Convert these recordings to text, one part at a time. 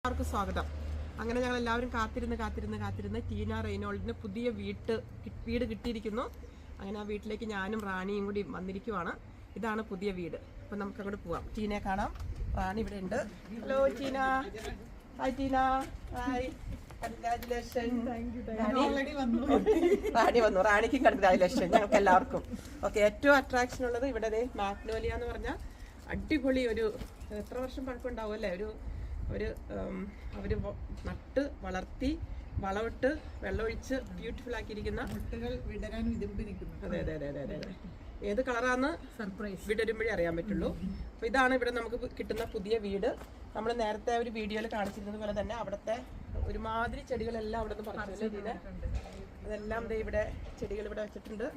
എല്ലാവർക്കും സ്വാഗതം. അങ്ങനെ ഞങ്ങൾ എല്ലാവരും കാത്തിരുന്ന് ടീന റെയ്നോൾഡിന് പുതിയ വീട് കിട്ടിയിരിക്കുന്നു. അങ്ങനെ ആ വീട്ടിലേക്ക് ഞാനും റാണിയും കൂടി വന്നിരിക്കുവാണ്. ഇതാണ് പുതിയ വീട്. അപ്പം നമുക്ക് അങ്ങോട്ട് പോവാം. ടീനയെ കാണാം. റാണി ഇവിടെ ഉണ്ട്. Hello Teena. Hi Teena. Hi. Congratulation. Rani വന്നു. റാണിക്കും കൺഗ്രാജുലേഷൻ ഞങ്ങൾക്ക് എല്ലാവർക്കും. ഓക്കെ, ഏറ്റവും അട്രാക്ഷൻ ഉള്ളത് ഇവിടെ മാഗ്നോലിയ എന്ന് പറഞ്ഞാൽ അടിപൊളി ഒരു എത്ര വർഷം പഴക്കമുണ്ടാവും അല്ലേ, അവര് നട്ട് വളർത്തി വളമിട്ട് വെള്ളമൊഴിച്ച് ബ്യൂട്ടിഫുൾ ആക്കിയിരിക്കുന്ന അതെ. ഏത് കളറാന്ന് സർപ്രൈസ് വിടരുമ്പോഴേ അറിയാൻ പറ്റുള്ളൂ. അപ്പൊ ഇതാണ് ഇവിടെ നമുക്ക് കിട്ടുന്ന പുതിയ വീട്. നമ്മൾ നേരത്തെ ഒരു വീഡിയോയിൽ കാണിച്ചിരുന്നത് പോലെ തന്നെ അവിടുത്തെ ഒരുമാതിരി ചെടികളെല്ലാം അവിടെ നിന്ന് പറിച്ചല്ലേ. അതെല്ലാം ഇവിടെ ചെടികൾ ഇവിടെ വെച്ചിട്ടുണ്ട്.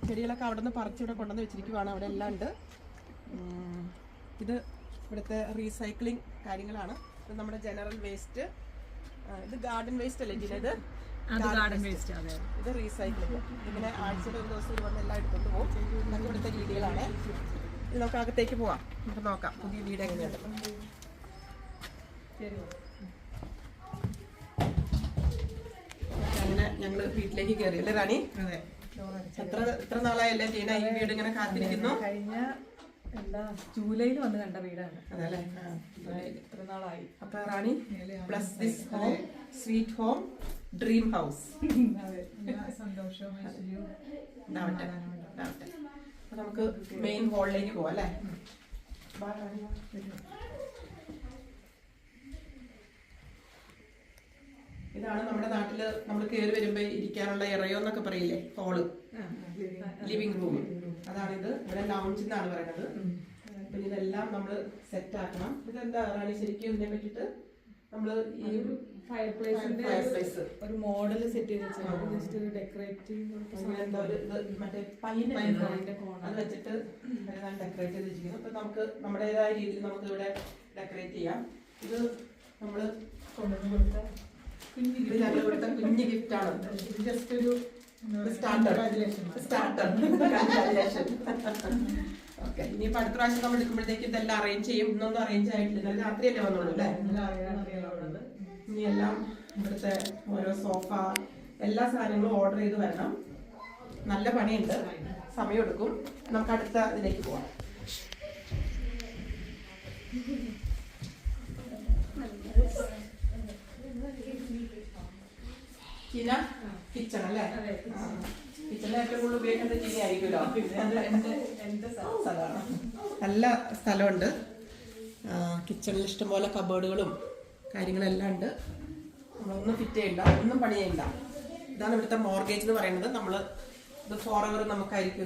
ചെടികളൊക്കെ അവിടെ നിന്ന് പറിച്ചിവിടെ കൊണ്ടുവന്ന് വെച്ചിരിക്കുവാണ്. അവിടെ എല്ലാം ഉണ്ട്. ഇത് ഇവിടുത്തെ റീസൈക്ലിംഗ് കാര്യങ്ങളാണ്. ഇത് നമ്മുടെ ജനറൽ വേസ്റ്റ്. ഇത് ഗാർഡൻ വേസ്റ്റ് അല്ലേ ജിന? ഇത് റീസൈക്ലിംഗ്. ഇങ്ങനെ ആഴ്ചയിൽ ഒരു ദിവസം വന്ന് എല്ലാം എടുത്തുകൊണ്ട് പോകും. നമുക്ക് ഇവിടുത്തെ രീതികളാണ്. ഇത് നമുക്ക് അകത്തേക്ക് പോവാം. നമുക്ക് നോക്കാം പുതിയ വീട് എങ്ങനെയുണ്ട്. അങ്ങനെ ഞങ്ങള് വീട്ടിലേക്ക് കയറി അല്ലേ റാണി? എത്ര നാളായല്ലേ ടീന ഈ വീട് ഇങ്ങനെ കാത്തിരിക്കുന്നു? കഴിഞ്ഞ ജൂലൈയിൽ വന്ന് കണ്ട വീടാണ്. അതല്ലേ, എത്ര നാളായി. അപ്പൊ Rani plus this home sweet home dream house. സന്തോഷവും ഉണ്ടാവട്ടെ. അപ്പൊ നമുക്ക് മെയിൻ ഹോളിലേക്ക് പോവാം അല്ലേ? ഇതാണ് നമ്മുടെ നാട്ടില് നമ്മൾ കയറി വരുമ്പോ ഇരിക്കാനുള്ള ഇറയോ എന്നൊക്കെ പറയില്ലേ, ഹോള്, ലിവിംഗ് റൂം. അതാണിത്. ഇവിടെ ലൗഞ്ച് എന്നാണ് പറയുന്നത്. പിന്നെ ഇതെല്ലാം നമ്മള് സെറ്റ് ആക്കണം. ഇതെന്താ റാണി ശരിക്കും ഇതിനെ പറ്റിട്ട് നമ്മള് ഈ ഫയർ പ്ലേസ് ഒരു മോഡൽ സെറ്റ് ചെയ്ത് വെച്ചാൽ ജസ്റ്റ് ഒരു ഡെക്കറേറ്റീവ് മറ്റേ അത് വെച്ചിട്ട് ഡെക്കറേറ്റ് ചെയ്ത് വെച്ചിരിക്കുന്നു. അപ്പൊ നമുക്ക് നമ്മുടേതായ രീതിയിൽ നമുക്ക് ഇവിടെ ഡെക്കറേറ്റ് ചെയ്യാം. ഇത് നമ്മള് കൊണ്ടുവന്ന് കൊടുത്ത കുഞ്ഞു ഗിഫ്റ്റ് ആണ്. ജസ്റ്റ് ഒരു സ്റ്റാർട്ടർ. ഓക്കെ, ഇനിയിപ്പോ അടുത്ത പ്രാവശ്യം നമ്മൾ എടുക്കുമ്പോഴത്തേക്ക് ഇതെല്ലാം അറേഞ്ച് ചെയ്യും. ഇന്നൊന്നും അറേഞ്ച് ആയിട്ടില്ല, രാത്രിയല്ലേ വന്നോളൂ അല്ലേ? ഇനി എല്ലാം ഇവിടുത്തെ ഓരോ സോഫ എല്ലാ സാധനങ്ങളും ഓർഡർ ചെയ്ത് വരണം. നല്ല പണിയുണ്ട്, സമയമെടുക്കും. നമുക്ക് അടുത്ത ഇതിലേക്ക് പോവാം. കിച്ചൺ അല്ലേ? കിച്ചണിൽ ഏറ്റവും കൂടുതൽ ഉപയോഗിക്കുന്നത് ടീന ആയിരിക്കുമല്ലോ. നല്ല സ്ഥലമുണ്ട്. കിച്ചണിൽ ഇഷ്ടംപോലെ കബേർഡുകളും കാര്യങ്ങളെല്ലാം ഉണ്ട്. നമ്മളൊന്നും ഫിറ്റ് ചെയ്യണ്ട, ഒന്നും പണി ചെയ്യണ്ട. ഇതാണ് ഇവിടുത്തെ മോർഗേജ് എന്ന് പറയുന്നത്. നമ്മൾ ഇത് ഫോറെവർ നമുക്കായിരിക്കും.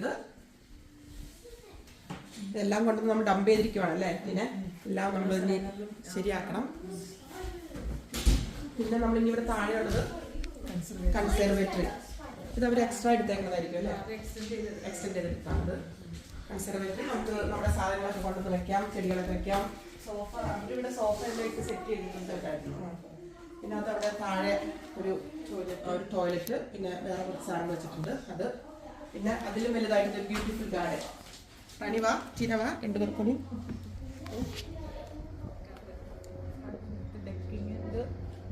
ഇതെല്ലാം കൊണ്ട് നമ്മൾ ഡംപ് ചെയ്തിരിക്കുവാണ് അല്ലേ? പിന്നെ എല്ലാം നമ്മൾ ഇനി ശരിയാക്കണം. പിന്നെ നമ്മൾ ഇനി ഇവിടെ താഴെയുള്ളത് കൺസർവേറ്ററി. ഇത് അവർ എക്സ്ട്രാ എടുത്തേക്കുന്നതായിരിക്കും അല്ലേ? എക്സ്റ്റെൻഡ് ചെയ്തെടുത്താണത് കൺസർവേറ്ററി. നമുക്ക് നമ്മുടെ സാധനങ്ങളൊക്കെ കൊണ്ടുവന്ന് വെക്കാം, ചെടികളൊക്കെ വെക്കാം. സോഫ അവരിവിടെ സോഫ എല്ലാം സെറ്റ് ചെയ്തിട്ടുണ്ടായിരുന്നു. പിന്നെ അതവിടെ താഴെ ഒരു ടോയ്ലറ്റ്, പിന്നെ വേറെ കുറച്ച് സാധനം വെച്ചിട്ടുണ്ട്. അത് പിന്നെ അതിലും വലുതായിട്ട് ബ്യൂട്ടിഫുൾ ഗാർഡൻ. റാണി വാ, ചീന വാ, രണ്ടു പേർക്കൂടി.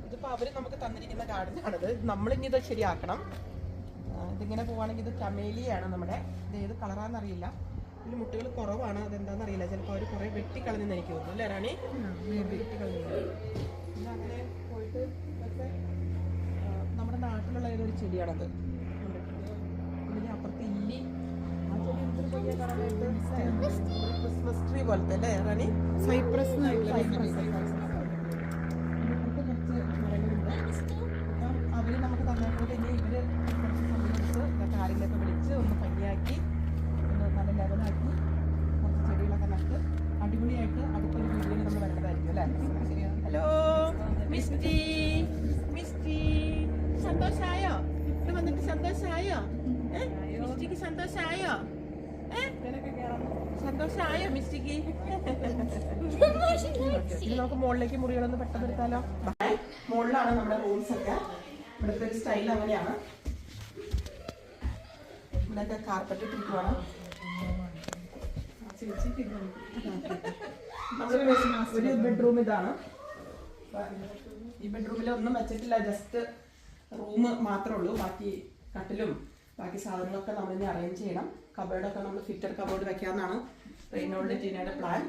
ഇതിപ്പോ അവര് നമുക്ക് തന്നിരിക്കുന്ന ഗാർഡൻ ആണിത്. നമ്മളിനി ഇത് ശരിയാക്കണം. ഇതിങ്ങനെ പോവാണെങ്കിൽ ഇത് കമേലിയാണ് നമ്മുടെ. ഇത് ഏത് കളറാന്നറിയില്ല. ഇതിൽ മുട്ടുകൾ കുറവാണ്, അതെന്താണെന്നറിയില്ല. ചിലപ്പോൾ അവർ കുറെ വെട്ടിക്കളഞ്ഞെന്ന് എനിക്ക് തോന്നുന്നു അല്ലേ റാണി? വെട്ടിക്കളഞ്ഞു. പിന്നെ അങ്ങനെ പോയിട്ട് ഇതൊക്കെ നമ്മുടെ നാട്ടിലുള്ള ഏതൊരു ചെടിയാണത്. ഇതിന് അപ്പുറത്ത് ഇല്ലി. ആ ചെടി എന്തൊരു ഭംഗിയാ കാണാനായിട്ട്. ക്രിസ്മസ് ട്രീ പോലത്തെ അല്ലേ റാണി? സൈപ്രസ്. അവര് നമുക്ക് തന്നപ്പോൾ ഇനി ഇവര് കുറച്ച് സമയം ഇതൊക്കെ ആരെങ്കിലൊക്കെ വിളിച്ച് ഒന്ന് ഭംഗിയാക്കി ഒന്ന് നല്ല ലെവലാക്കി കുറച്ച് ചെടികളൊക്കെ നട്ട് അടിപൊളിയായിട്ട് അടുത്തൊരു വീഡിയോയിൽ നമ്മൾ വരേണ്ടതായിരിക്കും അല്ലേ? ഹലോ മിസ്റ്റി, സന്തോഷായോ? ഇവിടെ വന്നിട്ട് സന്തോഷായോ? മിസ്റ്റിക്ക് സന്തോഷായോ? സന്തോഷായോ മിസ്റ്റിക്ക്? നമുക്ക് മുകളിലേക്ക് മുറികളൊന്ന് പെട്ടെന്ന് എടുത്താലോ? മുകളിലാണ് നമ്മുടെ റൂംസ് ഒക്കെ. ഇവിടുത്തെ ഒരു സ്റ്റൈൽ അങ്ങനെയാണ്. ഇവിടെയൊക്കെ കാർപ്പറ്റ് ഇട്ടിരിക്കുവാണ്. ഒരു ബെഡ്റൂം ഇതാണ്. ഈ ബെഡ്റൂമിൽ ഒന്നും വെച്ചിട്ടില്ല, ജസ്റ്റ് റൂം മാത്രമേ ഉള്ളൂ. ബാക്കി കട്ടിലും ബാക്കി സാധനങ്ങളൊക്കെ നമ്മൾ ഇനി അറേഞ്ച് ചെയ്യണം. കബോർഡൊക്കെ നമ്മൾ ഫിറ്റഡ് കബോർഡ് വെക്കാമെന്നാണ് റെയ്നോൾഡ് ടീനയുടെ പ്ലാൻ.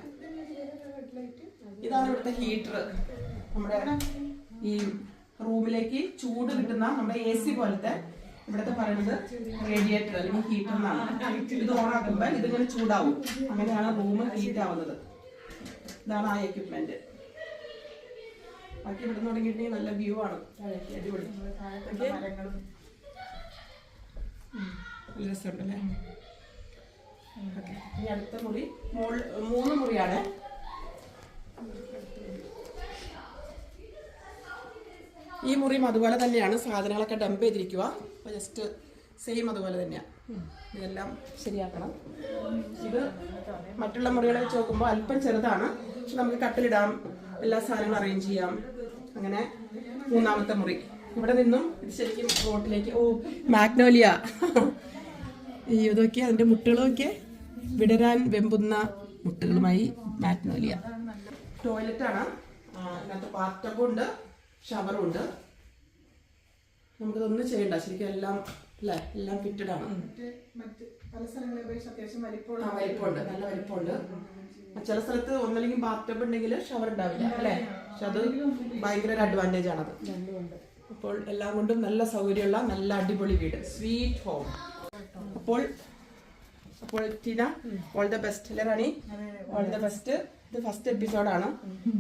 ഇതാണ് ഇവിടുത്തെ ഹീറ്റർ. നമ്മുടെ ഈ റൂമിലേക്ക് ചൂട് കിട്ടുന്ന നമ്മുടെ AC പോലത്തെ, ഇവിടുത്തെ പറയുന്നത് റേഡിയേറ്റർ അല്ലെങ്കിൽ ഹീറ്റർ എന്നാണ്. ഇത് ഓണാക്കുമ്പോൾ ഇതിങ്ങനെ ചൂടാവും. അങ്ങനെയാണ് റൂം ഹീറ്റ് ആവുന്നത്. ഇതാണ് ആ എക്യുപ്മെന്റ്. ബാക്കി ഇവിടെ നിന്ന് തുടങ്ങിയിട്ടുണ്ടെങ്കിൽ നല്ല വ്യൂ ആണ്. അടിപൊളി നല്ല രസമുണ്ടല്ലേ. ഇനി അടുത്ത മുറി 3 മുറിയാണ്. ഈ മുറിയും അതുപോലെ തന്നെയാണ്. സാധനങ്ങളൊക്കെ ഡംപ് ചെയ്തിരിക്കുക. അപ്പോൾ ജസ്റ്റ് സെയിം അതുപോലെ തന്നെയാണ്. ഇതെല്ലാം ശരിയാക്കണം. ഇത് മറ്റുള്ള മുറികളെ വെച്ച് നോക്കുമ്പോൾ അല്പം ചെറുതാണ്. പക്ഷെ നമുക്ക് കട്ടിലിടാം, എല്ലാ സാധനങ്ങളും അറേഞ്ച് ചെയ്യാം. അങ്ങനെ 3ാമത്തെ മുറി. ഇവിടെ നിന്നും ഇത് ശരിക്കും റോട്ടിലേക്ക്. ഓ, മാഗ്നോലിയ. ഇതൊക്കെ അതിൻ്റെ മുട്ടുകളൊക്കെ വിടരാൻ വെമ്പുന്ന മുട്ടുകളുമായി മാഗ്നോലിയ. ടോയ്ലറ്റാണ്. ഇതിനകത്ത് ബാത്ത് ഉണ്ട്, ഷവറും ഉണ്ട്. നമുക്കിതൊന്നും ചെയ്യണ്ട, ശരിക്കും എല്ലാം അല്ലേ, എല്ലാം ഫിറ്റഡ് ആണ്. പല സ്ഥലങ്ങളെ അപേക്ഷിച്ച് അത്യാവശ്യം വലിപ്പമുണ്ട്, നല്ല വലിപ്പമുണ്ട്. ചില സ്ഥലത്ത് ഒന്നല്ലെങ്കിൽ ബാത്ത് ഉണ്ടെങ്കിൽ ഷവർ ഉണ്ടാവില്ല അല്ലേ, പക്ഷെ അത് ഭയങ്കര ഒരു അഡ്വാൻറ്റേജ് ആണത്. അപ്പോൾ എല്ലാം കൊണ്ടും നല്ല സൗകര്യമുള്ള നല്ല അടിപൊളി വീട്, സ്വീറ്റ് ഹോം. അപ്പോൾ ടീന, ഓൾ ദ ബെസ്റ്റ് അല്ലേ റാണി? All the best. ഇത് ഫസ്റ്റ് എപ്പിസോഡാണ്.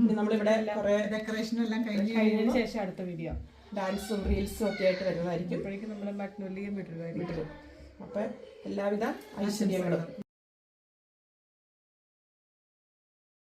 ഇനി നമ്മളിവിടെ കുറെ ഡെക്കറേഷൻ എല്ലാം കഴിഞ്ഞതിന് ശേഷം അടുത്ത വീഡിയോ ഡാൻസും റീൽസും ഒക്കെ ആയിട്ട് വരുന്നതായിരിക്കും. അപ്പോഴേക്കും നമ്മൾ മാഗ്നോലിയ വിട്ടു. അപ്പൊ എല്ലാവിധ ഐശ്വര്യങ്ങളും.